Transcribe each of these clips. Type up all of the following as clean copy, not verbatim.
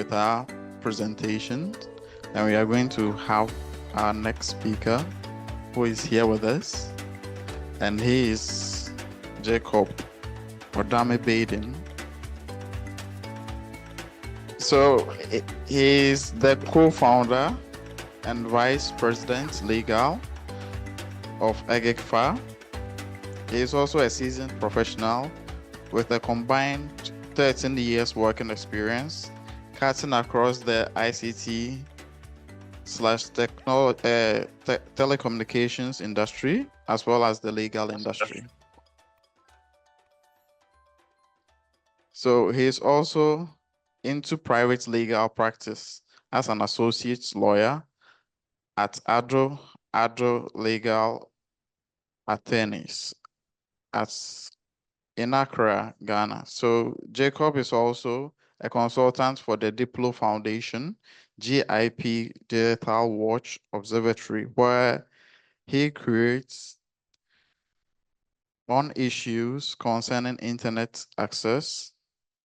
with our presentation, and we are going to have our next speaker who is here with us, and he is Jacob Odame-Baiden. So he is the co-founder and vice president legal of EGIGFA. He is also a seasoned professional with a combined 13 years working experience, cutting across the ICT/telecommunications industry, as well as the legal industry. So he is also into private legal practice as an associate lawyer at Adro Legal Attorneys in Accra, Ghana. So Jacob is also a consultant for the Diplo Foundation, GIP Digital Watch Observatory, where he creates on issues concerning internet access,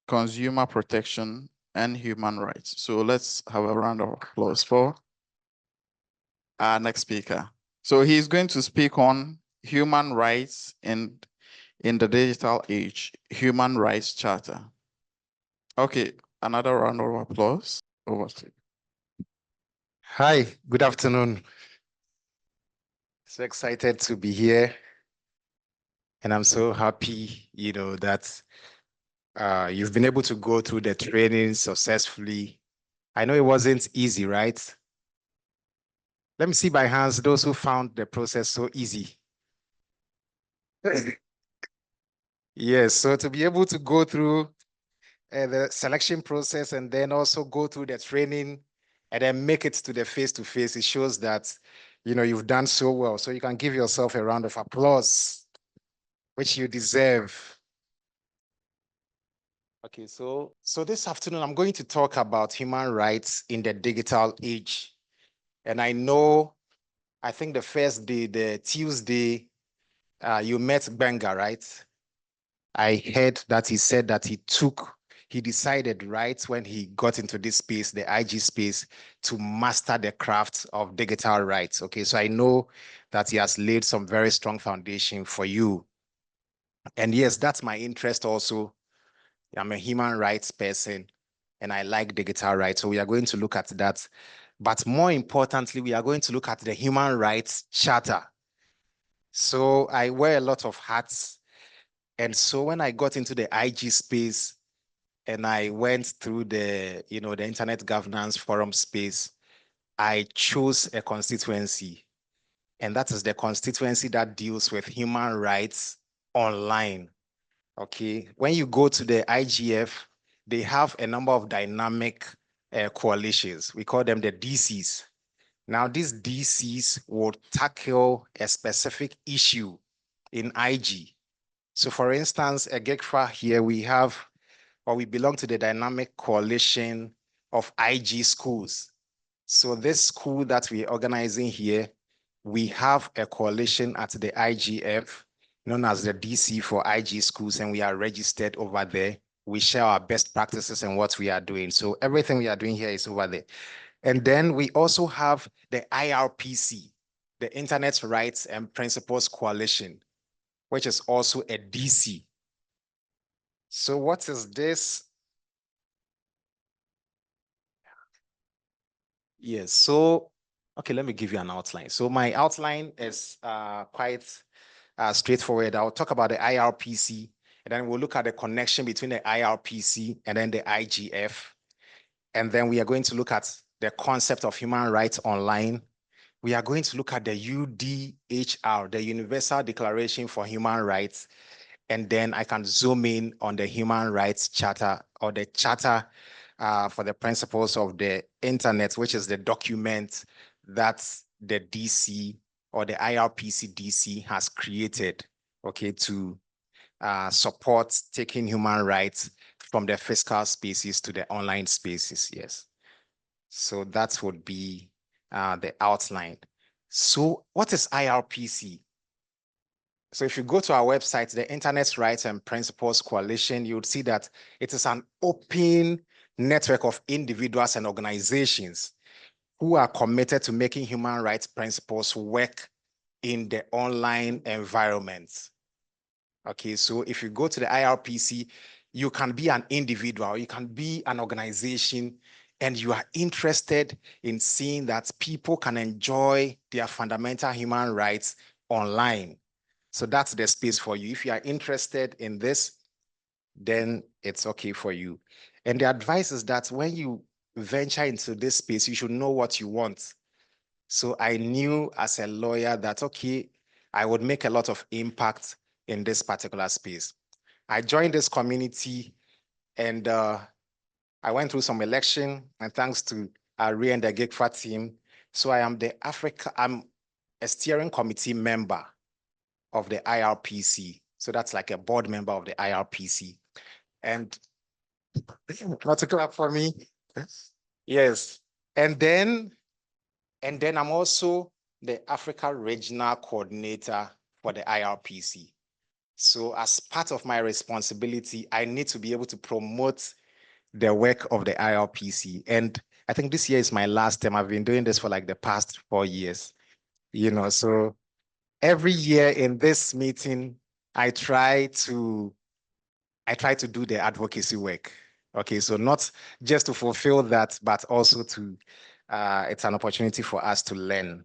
consumer protection, and human rights. So let's have a round of applause for our next speaker. So he's going to speak on human rights in the digital age, Human Rights Charter. Okay, another round of applause. Over to you. Hi, good afternoon. So excited to be here. And I'm so happy, that you've been able to go through the training successfully. I know it wasn't easy, right? Let me see by hands those who found the process so easy. Yes, so to be able to go through the selection process and then also go through the training and then make it to the face-to-face, it shows that, you've done so well. So you can give yourself a round of applause, which you deserve. Okay, so this afternoon, I'm going to talk about human rights in the digital age. And I think the first day, the Tuesday, you met Benga, right? I heard that he said that he decided right when he got into this space, the IG space, to master the craft of digital rights. Okay, so I know that he has laid some very strong foundation for you. And yes, that's my interest also. I'm a human rights person and I like digital rights. So we are going to look at that. But more importantly, we are going to look at the Human Rights Charter. So I wear a lot of hats. And so when I got into the IG space and I went through the Internet Governance Forum space, I chose a constituency. And that is the constituency that deals with human rights online. Okay, when you go to the IGF, they have a number of dynamic coalitions. We call them the DCs. Now, these DCs will tackle a specific issue in IG. So for instance, at GhanaSIG here, we belong to the dynamic coalition of IG schools. So this school that we're organizing here, we have a coalition at the IGF, known as the DC for IG schools, and we are registered over there. We share our best practices and what we are doing. So everything we are doing here is over there. And then we also have the IRPC, the Internet Rights and Principles Coalition, which is also a DC. So what is this? Yes, so, okay, let me give you an outline. So my outline is quite straightforward. I'll talk about the IRPC, and then we'll look at the connection between the IRPC and then the IGF. And then we are going to look at the concept of human rights online. We are going to look at the UDHR, the Universal Declaration for Human Rights. And then I can zoom in on the Human Rights Charter, or the Charter for the Principles of the Internet, which is the document that the DC or the IRPC DC has created, okay, to support taking human rights from the physical spaces to the online spaces, yes. So that would be the outline. So what is IRPC? So if you go to our website, the Internet Rights and Principles Coalition, you would see that it is an open network of individuals and organizations who are committed to making human rights principles work in the online environment. Okay, so if you go to the IRPC, you can be an individual, you can be an organization, and you are interested in seeing that people can enjoy their fundamental human rights online. So that's the space for you. If you are interested in this, then it's okay for you. And the advice is that when you venture into this space, you should know what you want. So I knew as a lawyer that, okay, I would make a lot of impact in this particular space. I joined this community and I went through some election, and thanks to Ari and the GhanaSIG team. So I'm a steering committee member of the IRPC. So that's like a board member of the IRPC. And not to clap for me. Yes. And then I'm also the Africa Regional Coordinator for the IRPC. So as part of my responsibility, I need to be able to promote the work of the IRPC. And I think this year is my last term. I've been doing this for like the past 4 years, so every year in this meeting, I try to do the advocacy work. Okay, so not just to fulfill that, but also to, it's an opportunity for us to learn.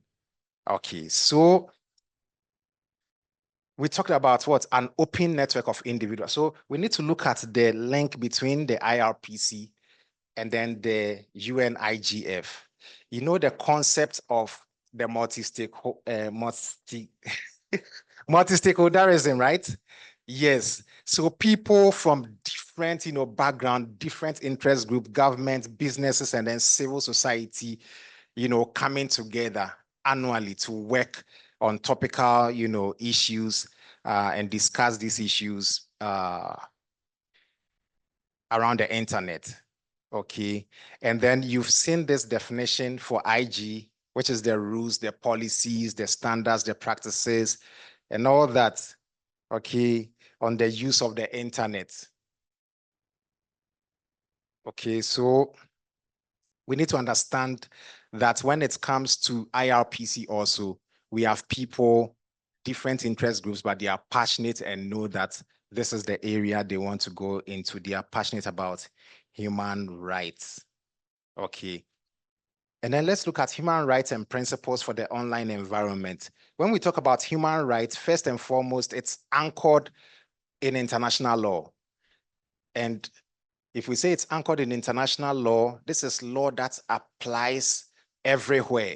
Okay, so we talked about what? An open network of individuals. So we need to look at the link between the IRPC and then the UNIGF. You know the concept of the multi-stakeholderism, right? Yes. So people from different, background, different interest group, government, businesses, and then civil society, coming together annually to work on topical, issues and discuss these issues around the internet. Okay. And then you've seen this definition for IG, which is the rules, the policies, the standards, the practices, and all that, okay, on the use of the internet. Okay, so we need to understand that when it comes to IRPC also, we have people, different interest groups, but they are passionate and know that this is the area they want to go into. They are passionate about human rights. Okay. And then let's look at human rights and principles for the online environment. When we talk about human rights, first and foremost, it's anchored in international law. And if we say it's anchored in international law, this is law that applies everywhere.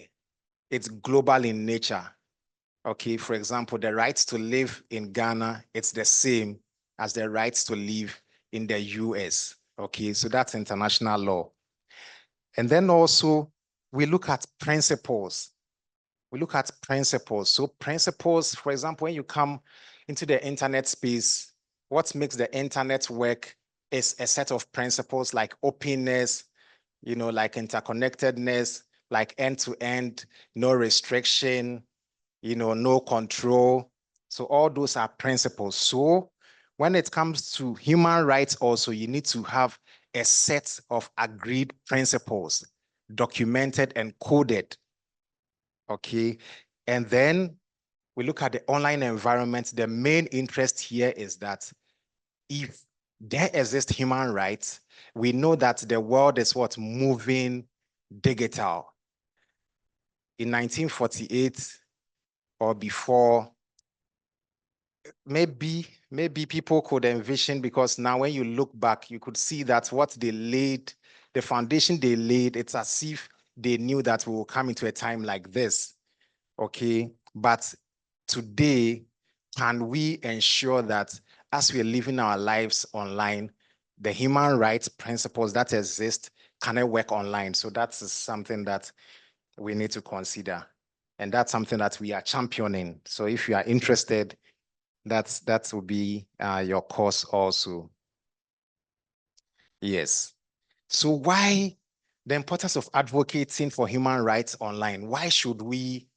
It's global in nature. Okay, for example, the rights to live in Ghana, it's the same as the rights to live in the US. Okay, so that's international law. And then also, we look at principles. So principles, for example, when you come into the internet space, what makes the internet work is a set of principles like openness, like interconnectedness, like end-to-end, no restriction, no control. So all those are principles. So when it comes to human rights also, you need to have a set of agreed principles, documented and coded. Okay. And then we look at the online environment. The main interest here is that if there exists human rights, we know that the world is moving digital. In 1948 or before, maybe people could envision, because now when you look back, you could see that what they laid, the foundation they laid, it's as if they knew that we will come into a time like this. Okay, but today, can we ensure that as we're living our lives online, the human rights principles that exist can work online? So that's something that we need to consider. And that's something that we are championing. So if you are interested, that will be your course also. Yes. So why the importance of advocating for human rights online? Why should we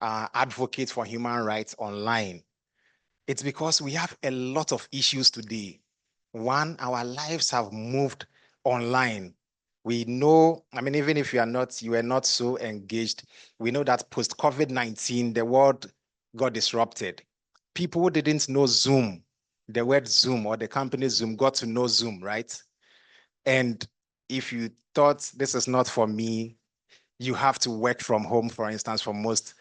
advocate for human rights online? It's because we have a lot of issues today. One, our lives have moved online. We know, I mean, even if you are not so engaged, we know that post-COVID-19, the world got disrupted. People who didn't know Zoom, the word Zoom or the company Zoom, got to know Zoom, right? And if you thought this is not for me, you have to work from home, for instance, for most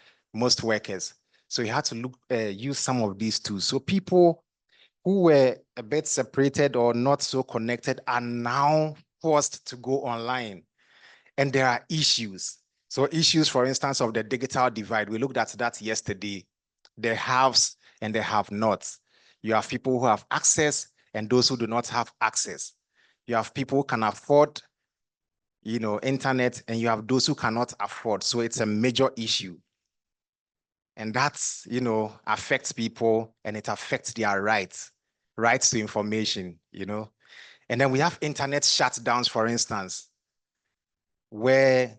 workers. So you had to use some of these tools. So people who were a bit separated or not so connected are now forced to go online. And there are issues. So issues, for instance, of the digital divide. We looked at that yesterday. The haves and the have-nots. You have people who have access and those who do not have access. You have people who can afford, internet, and you have those who cannot afford. So it's a major issue. And that's, affects people and it affects their rights to information, And then we have internet shutdowns, for instance, where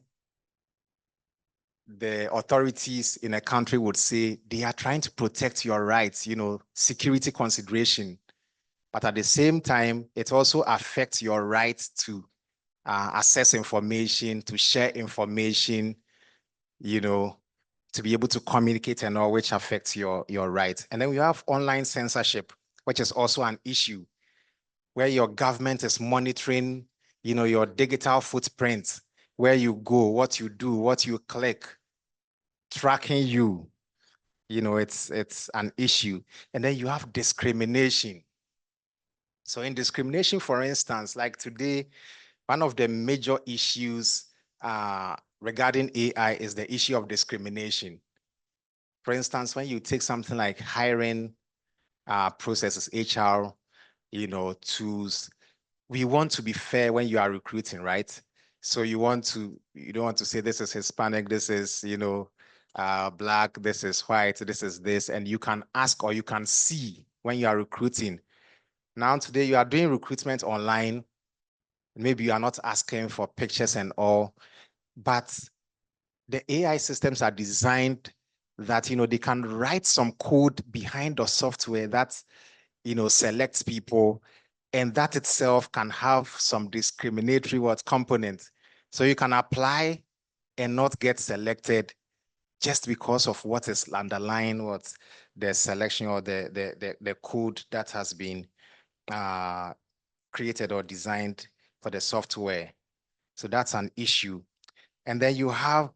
the authorities in a country would say they are trying to protect your rights, security consideration. But at the same time, it also affects your right to access information, to share information, to be able to communicate and all, which affects your rights. And then we have online censorship, which is also an issue where your government is monitoring, your digital footprint, where you go, what you do, what you click, tracking you. It's an issue. And then you have discrimination. So in discrimination, for instance, like today, one of the major issues regarding AI is the issue of discrimination. For instance, when you take something like hiring processes, HR, tools, we want to be fair when you are recruiting, right? So you don't want to say this is Hispanic, this is, Black, this is white, this is this, and you can ask or you can see when you are recruiting. Now today you are doing recruitment online. Maybe you are not asking for pictures and all, but the AI systems are designed that, they can write some code behind the software that, selects people, and that itself can have some discriminatory components. So you can apply and not get selected just because of what is underlying what the selection or the code that has been created or designed for the software. So that's an issue. And then you have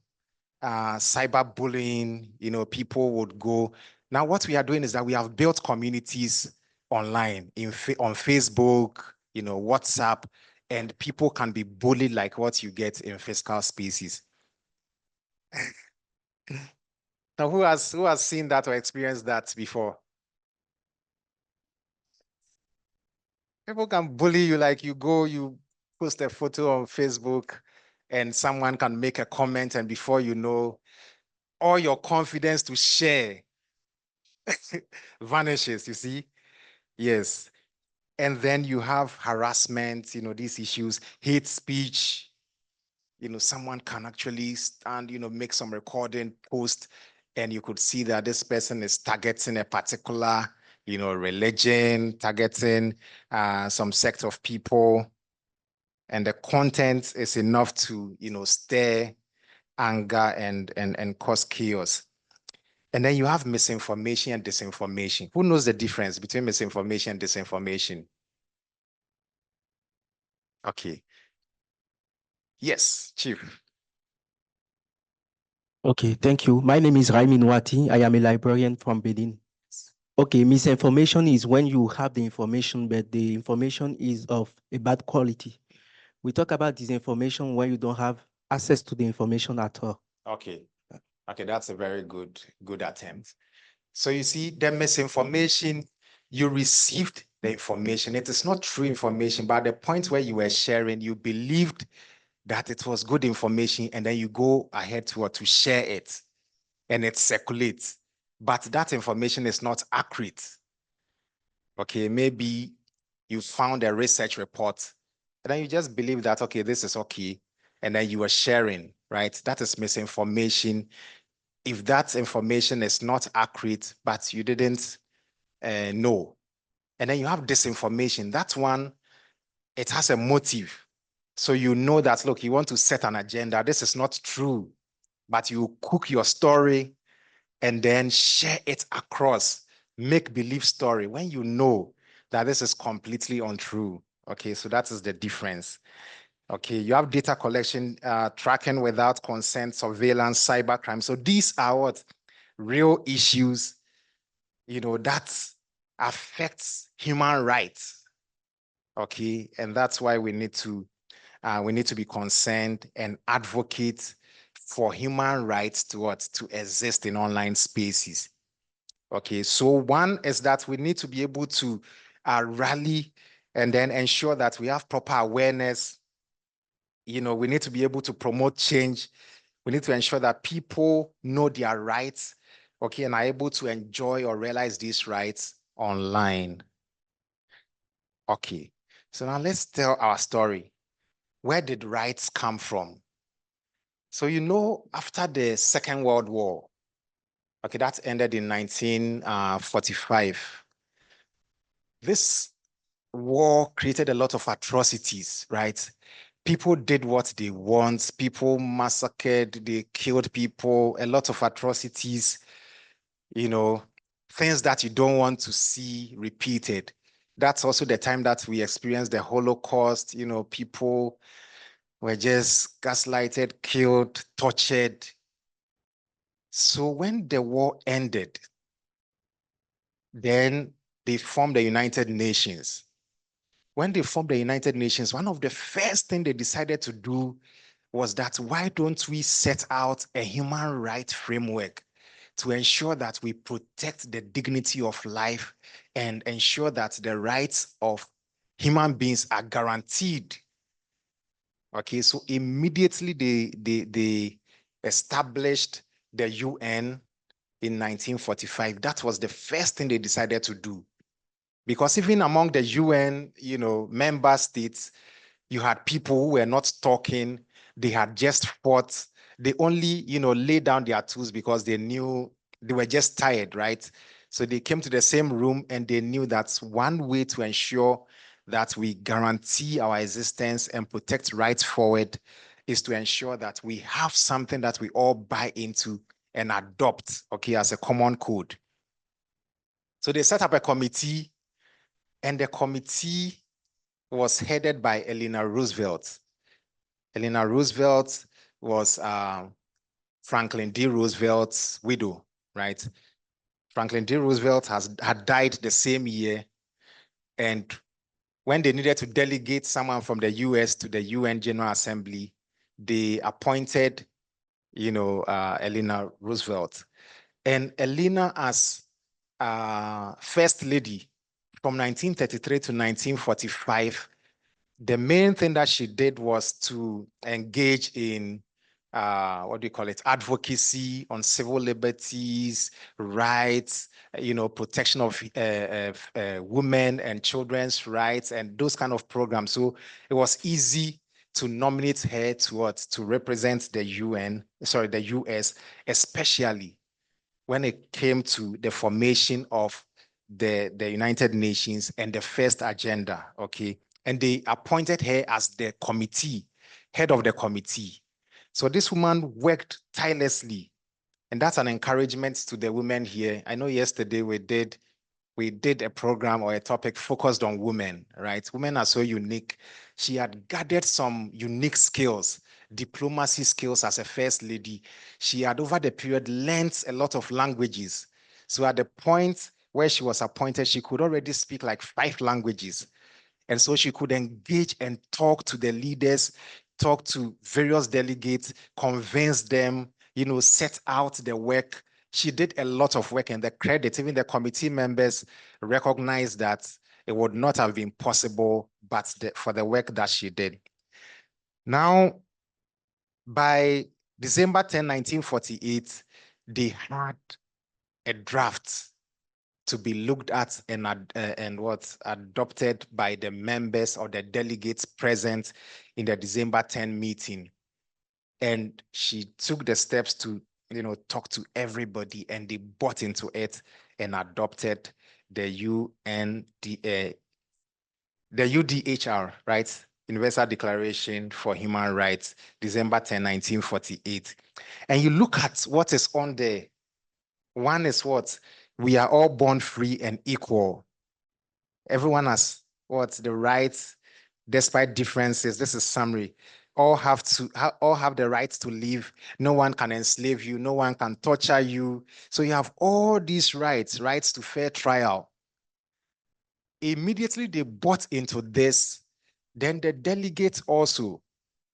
cyberbullying, people would go. Now what we are doing is that we have built communities online on Facebook, WhatsApp, and people can be bullied like what you get in physical spaces. Now who has seen that or experienced that before? People can bully you, like you post a photo on Facebook and someone can make a comment, and before you know, all your confidence to share vanishes, you see? Yes. And then you have harassment, these issues, hate speech. Someone can actually stand, make some recording, post, and you could see that this person is targeting a particular, religion, targeting some sect of people. And the content is enough to, stir anger and cause chaos. And then you have misinformation and disinformation. Who knows the difference between misinformation and disinformation? Okay. Yes, Chief. Okay, thank you. My name is Raimi Nwati. I am a librarian from Benin. Okay, misinformation is when you have the information, but the information is of a bad quality. We talk about disinformation when you don't have access to the information at all. Okay. Okay, that's a very good attempt. So you see, the misinformation, you received the information. It is not true information, but at the point where you were sharing, you believed that it was good information, and then you go ahead to share it, and it circulates. But that information is not accurate. Okay, maybe you found a research report, and then you just believe that, okay, this is okay, and then you are sharing, right? That is misinformation. If that information is not accurate, but you didn't know. And then you have disinformation. That one, it has a motive. So you know that, look, you want to set an agenda. This is not true, but you cook your story and then share it across, make believe story when you know that this is completely untrue. Okay, so that is the difference. Okay, you have data collection, tracking without consent, surveillance, cybercrime. So these are what real issues, that affects human rights. Okay, and that's why we need to be concerned and advocate for human rights to exist in online spaces. Okay, so one is that we need to be able to rally and then ensure that we have proper awareness. We need to be able to promote change. We need to ensure that people know their rights, okay, and are able to enjoy or realize these rights online. Okay, so now let's tell our story. Where did rights come from? So, after the Second World War, okay, that ended in 1945. This war created a lot of atrocities, right? People did what they want. People massacred, they killed people, a lot of atrocities, things that you don't want to see repeated. That's also the time that we experienced the Holocaust. People were just gaslighted, killed, tortured. So when the war ended, then they formed the United Nations. When they formed the United Nations, one of the first things they decided to do was that why don't we set out a human rights framework to ensure that we protect the dignity of life and ensure that the rights of human beings are guaranteed. Okay, so immediately they established the UN in 1945. That was the first thing they decided to do. Because even among the UN, member states, you had people who were not talking. They had just fought. They only, laid down their tools because they knew they were just tired, right? So they came to the same room and they knew that one way to ensure that we guarantee our existence and protect rights forward is to ensure that we have something that we all buy into and adopt, okay, as a common code. So they set up a committee, and the committee was headed by Eleanor Roosevelt. Eleanor Roosevelt was Franklin D. Roosevelt's widow, right? Franklin D. Roosevelt had died the same year, and when they needed to delegate someone from the US to the UN General Assembly, they appointed, Eleanor Roosevelt. And Eleanor, as First Lady from 1933 to 1945, the main thing that she did was to engage in advocacy on civil liberties, rights, protection of women and children's rights, and those kind of programs. So it was easy to nominate her to represent the US, especially when it came to the formation of the United Nations and the first agenda, okay? And they appointed her as the head of the committee. So this woman worked tirelessly, and that's an encouragement to the women here. I know yesterday we did a program or a topic focused on women, right? Women are so unique. She had gathered some unique skills, diplomacy skills as a first lady. She had over the period learned a lot of languages. So at the point where she was appointed, she could already speak like 5 languages. And so she could engage and talk to the leaders, talk to various delegates, convince them, set out the work. She did a lot of work, and the credit, even the committee members recognized that it would not have been possible but for the work that she did. Now, by December 10, 1948, they had a draft to be looked at and adopted by the members or the delegates present in the December 10 meeting. And she took the steps to, talk to everybody, and they bought into it and adopted the UDHR, right? Universal Declaration for Human Rights, December 10, 1948. And you look at what is on there. One is what? We are all born free and equal. Everyone has what? The rights, despite differences. This is summary. All have the rights to live. No one can enslave you. No one can torture you. So you have all these rights to fair trial. Immediately they bought into this. Then the delegates also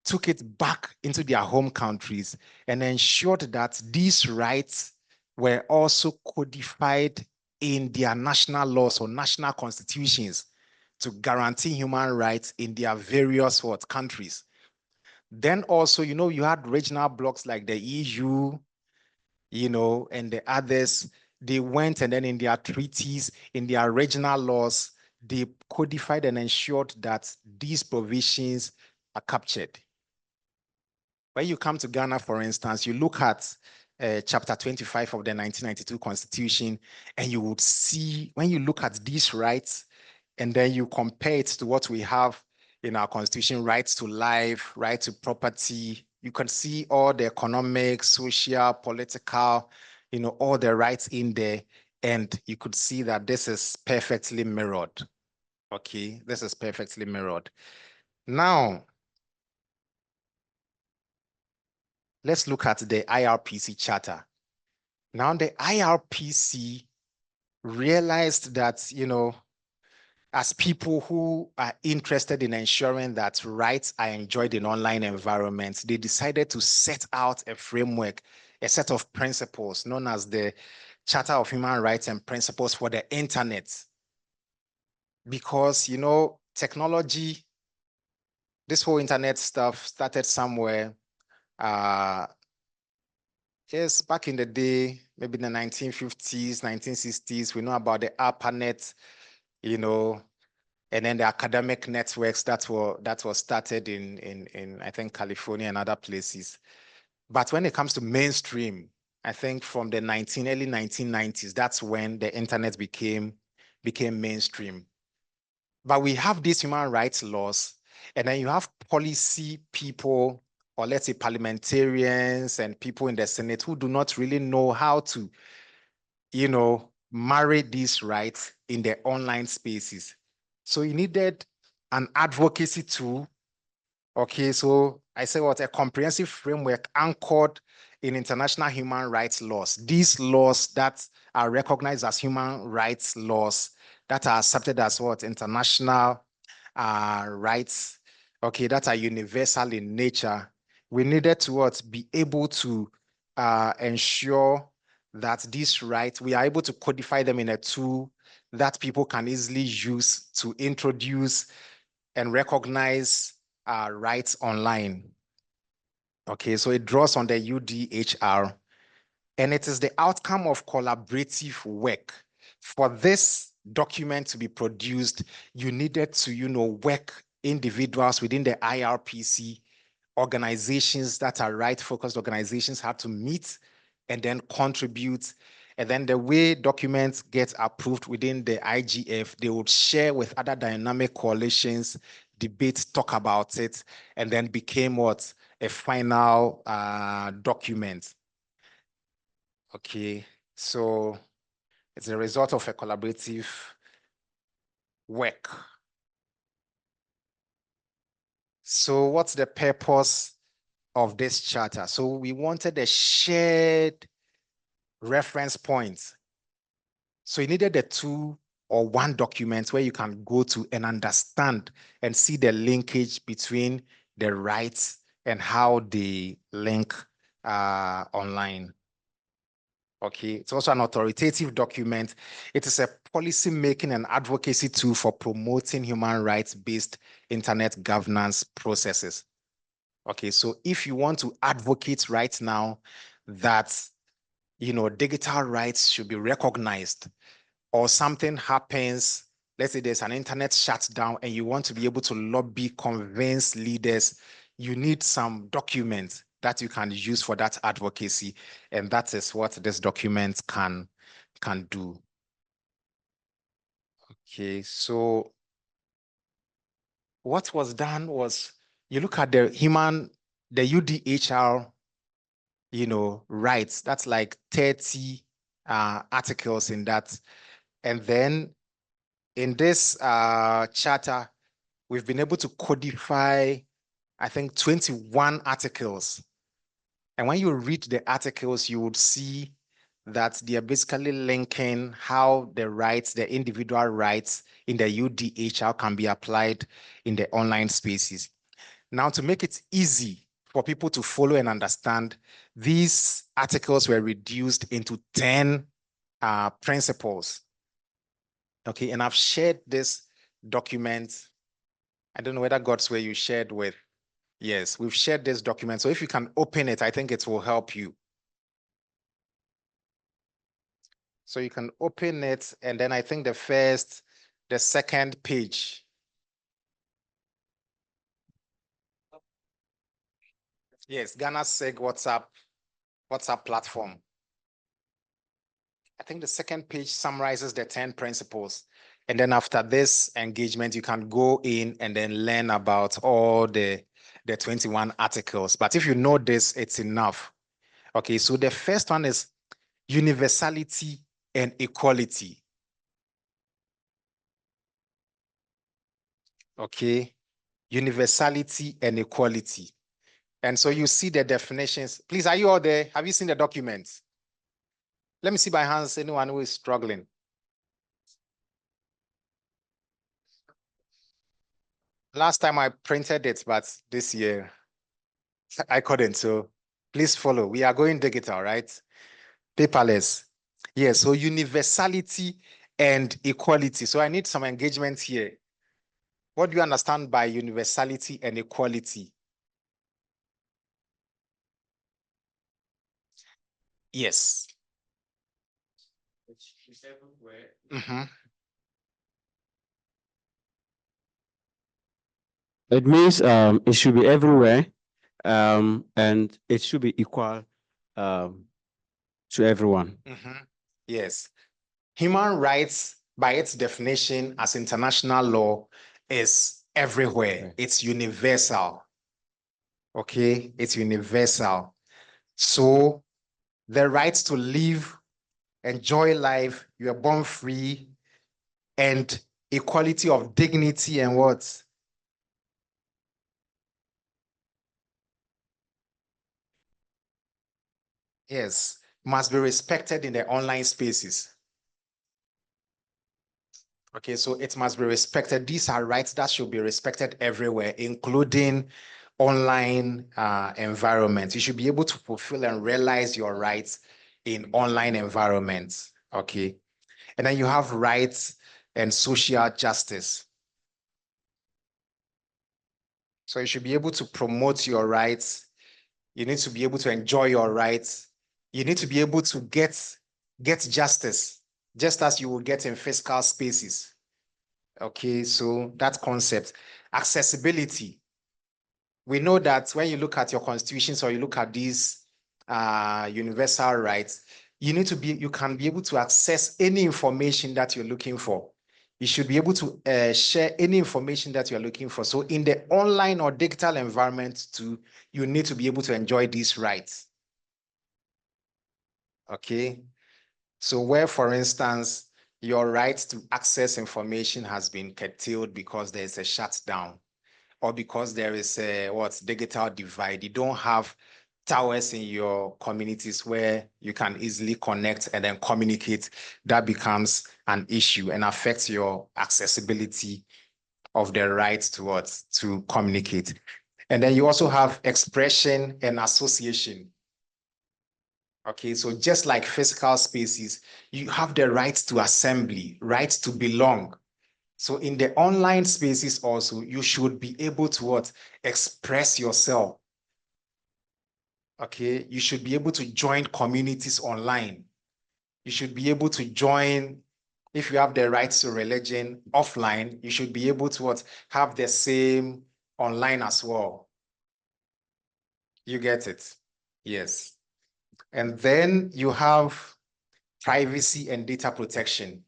took it back into their home countries and ensured that these rights were also codified in their national laws or national constitutions to guarantee human rights in their various countries. Then also, you had regional blocks like the EU, and the others. They went and then in their treaties, in their regional laws, they codified and ensured that these provisions are captured. When you come to Ghana, for instance, you look at chapter 25 of the 1992 Constitution, and you would see, when you look at these rights, and then you compare it to what we have in our Constitution, rights to life, right to property, you can see all the economic, social, political, all the rights in there, and you could see that this is perfectly mirrored. Okay, this is perfectly mirrored. Now, let's look at the IRPC charter. Now, the IRPC realized that, as people who are interested in ensuring that rights are enjoyed in online environments, they decided to set out a framework, a set of principles known as the Charter of Human Rights and Principles for the Internet. Because, technology, this whole internet stuff started somewhere, yes, back in the day, maybe in the 1950s, 1960s, we know about the ARPANET, and then the academic networks that were started in I think California and other places. But when it comes to mainstream, I think from the early 1990s, that's when the internet became mainstream. But we have these human rights laws, and then you have policy people, or let's say parliamentarians and people in the Senate who do not really know how to, marry these rights in the online spaces. So you needed an advocacy tool. Okay, so I say a comprehensive framework anchored in international human rights laws. These laws that are recognized as human rights laws that are accepted as international rights, okay, that are universal in nature. We needed to be able to ensure that these rights, we are able to codify them in a tool that people can easily use to introduce and recognize rights online. Okay, so it draws on the UDHR, and it is the outcome of collaborative work. For this document to be produced, you needed to, work individuals within the IRPC, organizations that are right-focused organizations had to meet and then contribute. And then the way documents get approved within the IGF, they would share with other dynamic coalitions, debate, talk about it, and then became a final document. Okay, so it's a result of a collaborative work. So what's the purpose of this charter? So we wanted a shared reference point. So you needed a two or one document where you can go to and understand and see the linkage between the rights and how they link online. Okay, it's also an authoritative document. It is a policy making and advocacy tool for promoting human rights-based internet governance processes. Okay, so if you want to advocate right now that, digital rights should be recognized, or something happens, let's say there's an internet shutdown and you want to be able to lobby, convince leaders, you need some documents that you can use for that advocacy. And that is what this document can do. Okay, so what was done was you look at the UDHR, rights. That's like 30 articles in that. And then in this charter, we've been able to codify, I think, 21 articles. And when you read the articles, you would see that they are basically linking how the rights, the individual rights in the UDHR can be applied in the online spaces. Now, to make it easy for people to follow and understand, these articles were reduced into 10 principles. Okay, and I've shared this document. I don't know whether God's Way you shared with. Yes, we've shared this document. So if you can open it, I think it will help you. So you can open it, and then I think the second page. Yes, GhanaSIG WhatsApp platform. I think the second page summarizes the 10 principles. And then after this engagement, you can go in and then learn about all the 21 articles. But if you know this, it's enough. Okay, so the first one is universality and equality. Okay, universality and equality. And so you see the definitions. Please, are you all there? Have you seen the documents? Let me see by hands, anyone who is struggling. Last time I printed it, but this year I couldn't. So please follow. We are going digital, right? Paperless. Yes, so universality and equality. So I need some engagement here. What do you understand by universality and equality? Yes. It means it should be everywhere, and it should be equal to everyone. Yes. Human rights, by its definition as international law, is everywhere. It's universal. Okay, it's universal. So the rights to live, enjoy life, you are born free, and equality of dignity and what? Yes, must be respected in the online spaces. Okay, so it must be respected. These are rights that should be respected everywhere, including online environments. You should be able to fulfill and realize your rights in online environments. Okay, and then you have rights and social justice. So you should be able to promote your rights. You need to be able to enjoy your rights. You need to be able to get justice, just as you will get in physical spaces. Okay, so that concept. Accessibility. We know that when you look at your constitutions or you look at these universal rights, you can be able to access any information that you're looking for. You should be able to share any information that you're looking for. So in the online or digital environment too, you need to be able to enjoy these rights. Okay, so where, for instance, your right to access information has been curtailed because there's a shutdown, or because there is a digital divide. You don't have towers in your communities where you can easily connect and then communicate. That becomes an issue and affects your accessibility of the right to communicate. And then you also have expression and association. Okay, so just like physical spaces, you have the right to assembly, right to belong. So in the online spaces also, you should be able to express yourself. Okay, you should be able to join communities online. You should be able to join, if you have the rights to religion offline, you should be able to have the same online as well. You get it? Yes. And then you have privacy and data protection.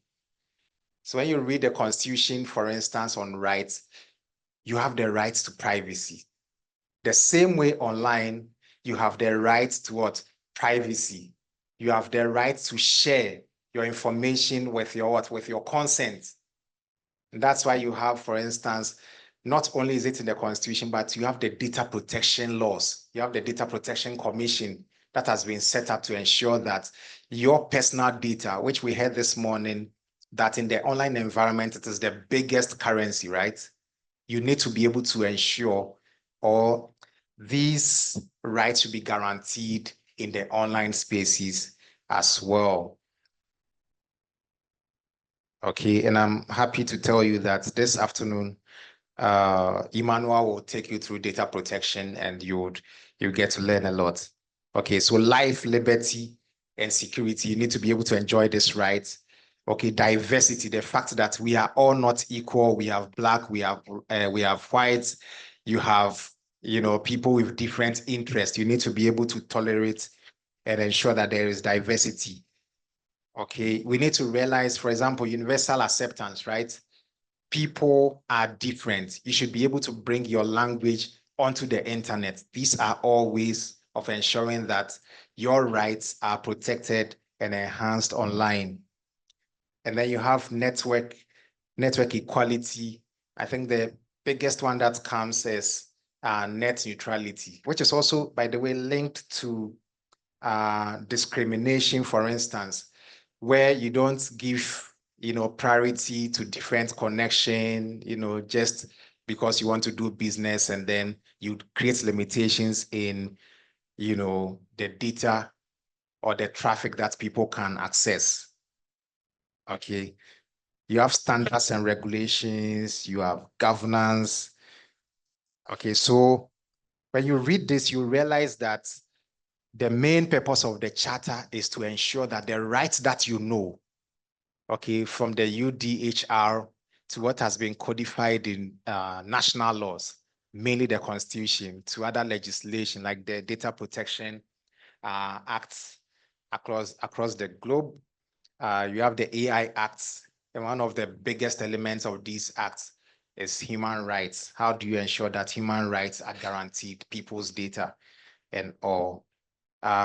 So when you read the Constitution, for instance, on rights, you have the right to privacy. The same way online, you have the right to what? Privacy. You have the right to share your information with your what? With your consent. And that's why you have, for instance, not only is it in the Constitution, but you have the data protection laws. You have the Data Protection Commission that has been set up to ensure that your personal data, which we heard this morning, that in the online environment, it is the biggest currency, right? You need to be able to ensure all these rights should be guaranteed in the online spaces as well. Okay, and I'm happy to tell you that this afternoon, Emmanuel will take you through data protection and you get to learn a lot. Okay, so life, liberty, and security, you need to be able to enjoy this right. Okay, diversity, the fact that we are all not equal. We have black, we have white, you have, people with different interests. You need to be able to tolerate and ensure that there is diversity. Okay, we need to realize, for example, universal acceptance, right? People are different. You should be able to bring your language onto the internet. These are all ways of ensuring that your rights are protected and enhanced online. And then you have network equality. I think the biggest one that comes is net neutrality, which is also, by the way, linked to discrimination, for instance, where you don't give priority to different connection, just because you want to do business, and then you create limitations in the data or the traffic that people can access. Okay, you have standards and regulations, you have governance. Okay, so when you read this, you realize that the main purpose of the charter is to ensure that the rights that you know, okay, from the UDHR to what has been codified in national laws, mainly the Constitution, to other legislation like the Data Protection Acts across the globe. You have the AI Acts, and one of the biggest elements of these acts is human rights. How do you ensure that human rights are guaranteed, people's data and all?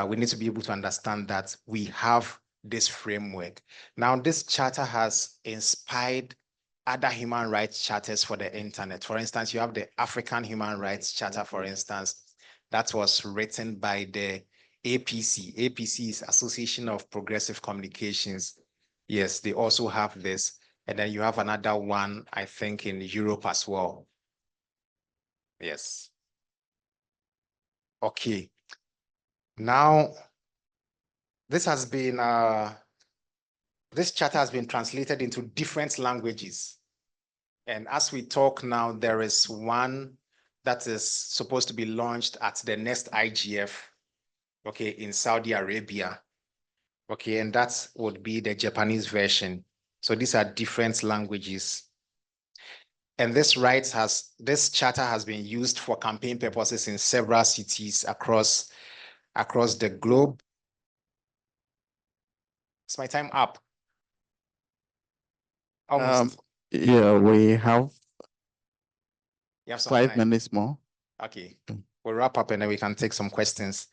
We need to be able to understand that we have this framework. Now, this charter has inspired other human rights charters for the internet. For instance, you have the African Human Rights Charter, for instance, that was written by the APC. APC is Association of Progressive Communications. Yes, they also have this. And then you have another one, I think, in Europe as well. Yes. Okay. Now, this has been, this charter has been translated into different languages. And as we talk now, there is one that is supposed to be launched at the next IGF, okay, in Saudi Arabia. Okay, and that would be the Japanese version. So these are different languages. And this charter has been used for campaign purposes in several cities across the globe. Is my time up? Almost. Yeah, we have You have some 5 time. minutes more. Okay, we'll wrap up and then we can take some questions.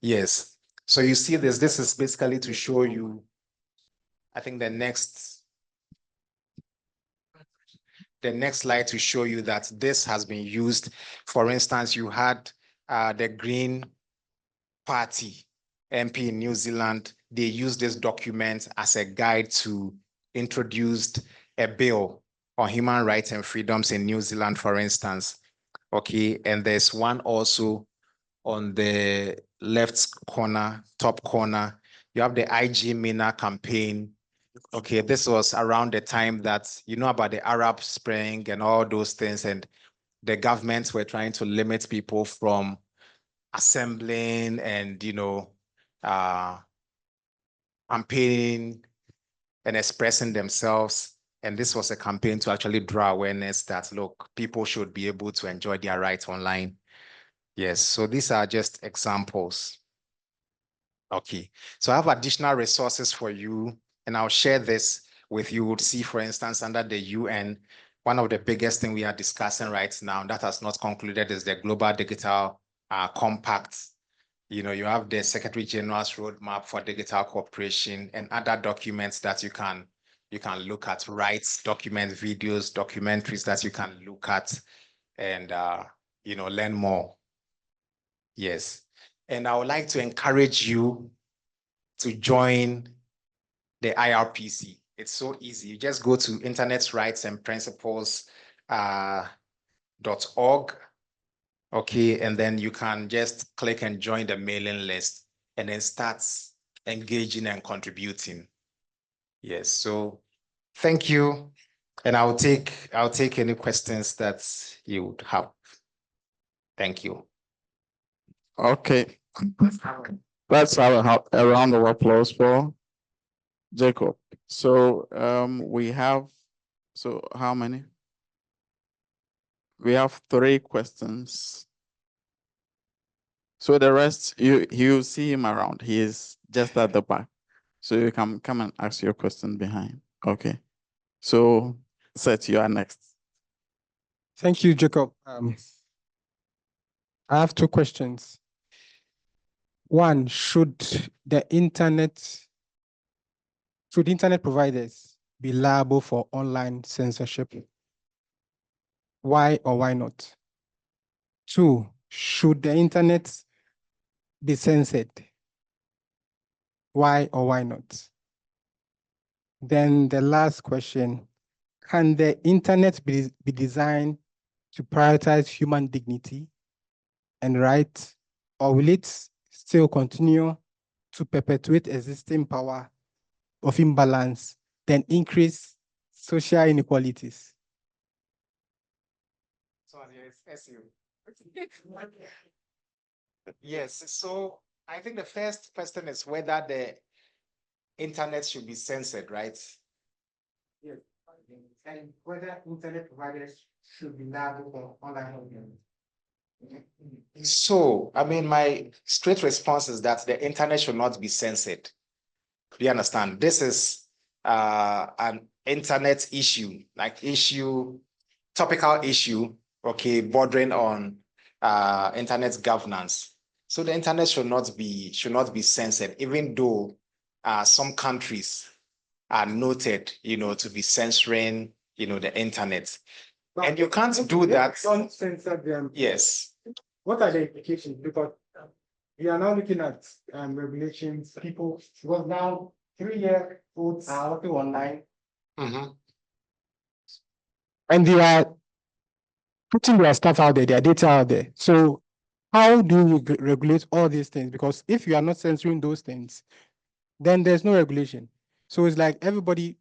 Yes, so you see this is basically to show you, I think the next slide to show you that this has been used. For instance, you had the Green Party MP in New Zealand. They used this document as a guide to introduce a bill on human rights and freedoms in New Zealand, for instance. Okay, and there's one also on the left corner, top corner. You have the IG MENA campaign. Okay, this was around the time that about the Arab Spring and all those things, and the governments were trying to limit people from assembling and campaigning and expressing themselves. And this was a campaign to actually draw awareness that, look, people should be able to enjoy their rights online. Yes, so these are just examples. Okay, so I have additional resources for you, and I'll share this with you. We'll see, for instance, under the UN, one of the biggest thing we are discussing right now that has not concluded is the Global Digital Compact. You know, you have the Secretary General's roadmap for digital cooperation and other documents that you can look at, rights, document videos, documentaries that you can look at and, you know, learn more. Yes. And I would like to encourage you to join the IRPC. It's so easy. You just go to Internet Rights and Principles .org. Okay, and then you can just click and join the mailing list and then start engaging and contributing. Yes, so thank you. And I'll take any questions that you would have. Thank you. Okay. Let's have a round of applause for Jacob. So we have, so how many? We have 3 questions. So the rest, you see him around. He is just at the back. So you can come and ask your question behind. Okay. So Seth, you are next. Thank you, Jacob. I have 2 questions. One, should internet providers be liable for online censorship? Why or why not? 2, should the internet be censored? Why or why not? Then the last question, can the internet be designed to prioritize human dignity and rights, or will it still continue to perpetuate existing power of imbalance, then increase social inequalities? Yes, so I think the first question is whether the internet should be censored, right? Yes, and whether internet providers should be liable for online audience. So, I mean, my straight response is that the internet should not be censored. Do you understand? This is an internet issue, topical issue, okay, bordering on internet governance. So the internet should not be censored, even though some countries are noted, you know, to be censoring, you know, the internet. And you can't do that. Don't censor them. Yes. What are the implications? Because we are now looking at regulations, people, because now 3-year-olds are working online. Mhm. And they are putting their stuff out there, their data out there. So how do you regulate all these things? Because if you are not censoring those things, then there's no regulation. So it's like everybody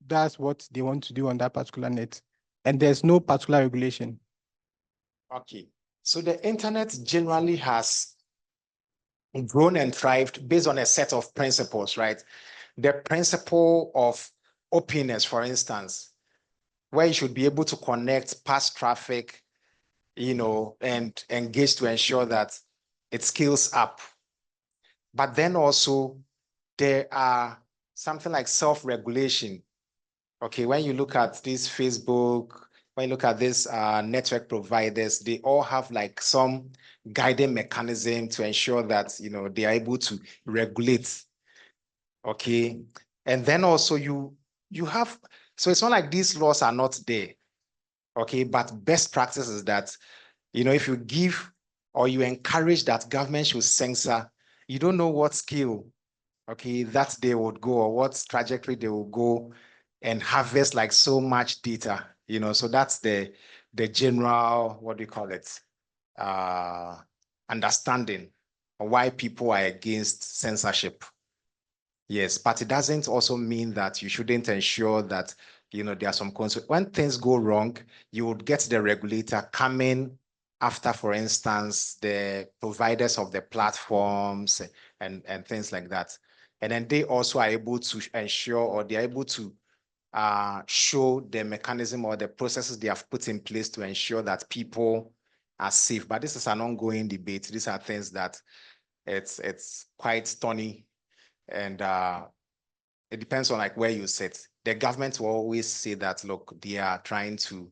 does what they want to do on that particular net, and there's no particular regulation. Okay. So the internet generally has grown and thrived based on a set of principles, right? The principle of openness, for instance, where you should be able to connect past traffic, you know, and engage to ensure that it scales up. But then also there are something like self-regulation. Okay, when you look at this Facebook, when you look at this network providers, they all have like some guiding mechanism to ensure that, you know, they are able to regulate. Okay, and then also you have, so it's not like these laws are not there. Okay, but best practice is that, you know, if you give or you encourage that government should censor, you don't know what scale, okay, that they would go or what trajectory they will go and harvest like so much data, you know. So that's the general, what do you call it, understanding of why people are against censorship. Yes, but it doesn't also mean that you shouldn't ensure that, you know, there are some consequences. When things go wrong, you would get the regulator coming after, for instance, the providers of the platforms and things like that. And then they also are able to ensure, or they're able to show the mechanism or the processes they have put in place to ensure that people are safe. But this is an ongoing debate. These are things that it's quite thorny, and it depends on like where you sit. the government will always say that, look, they are trying to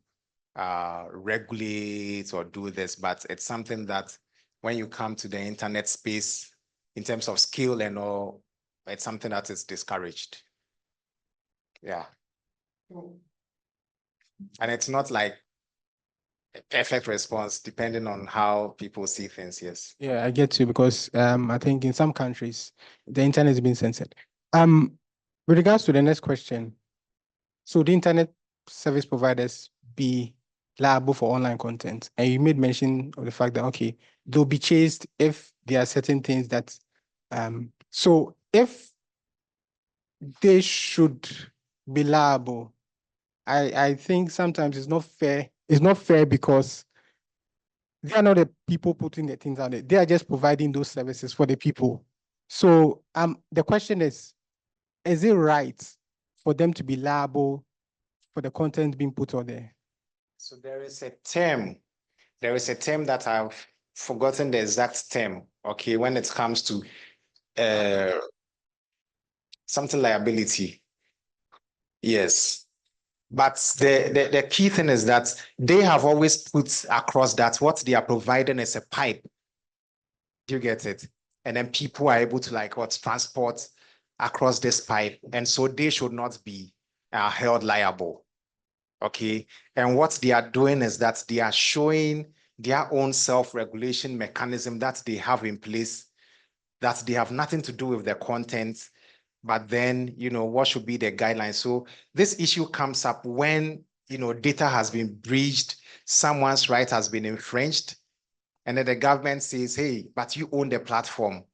regulate or do this, but it's something that when you come to the internet space, in terms of skill and all, it's something that is discouraged. Yeah. And it's not like a perfect response depending on how people see things, yes. Yeah, I get you because I think in some countries the internet is being censored. With regards to the next question, so the internet service providers be liable for online content? And you made mention of the fact that okay, they'll be chased if there are certain things that so if they should be liable, I think sometimes it's not fair. It's not fair because they are not the people putting the things out there. They are just providing those services for the people. So the question is it right for them to be liable for the content being put out there? So there is a term that I've forgotten the exact term, okay, when it comes to something liability. Yes. But the key thing is that they have always put across that what they are providing is a pipe. Do you get it? And then people are able to like transport across this pipe. And so they should not be held liable. Okay. And what they are doing is that they are showing their own self-regulation mechanism that they have in place, that they have nothing to do with the content, but then, what should be the guidelines? So this issue comes up when, data has been breached, someone's right has been infringed, and then the government says, hey, but you own the platform.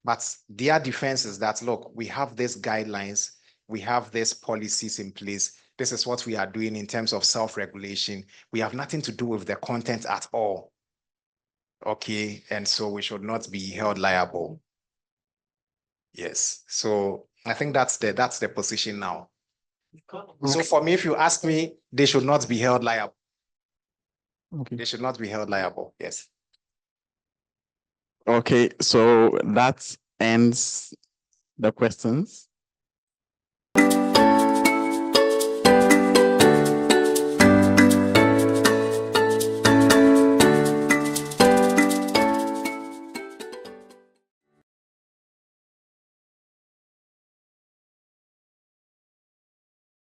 But their defense is that, look, we have these guidelines, we have these policies in place. This is what we are doing in terms of self-regulation. We have nothing to do with the content at all. Okay, and so we should not be held liable. Yes, so I think that's the position now. So for me, if you ask me, they should not be held liable. Okay. They should not be held liable. Yes. Okay, so that ends the questions.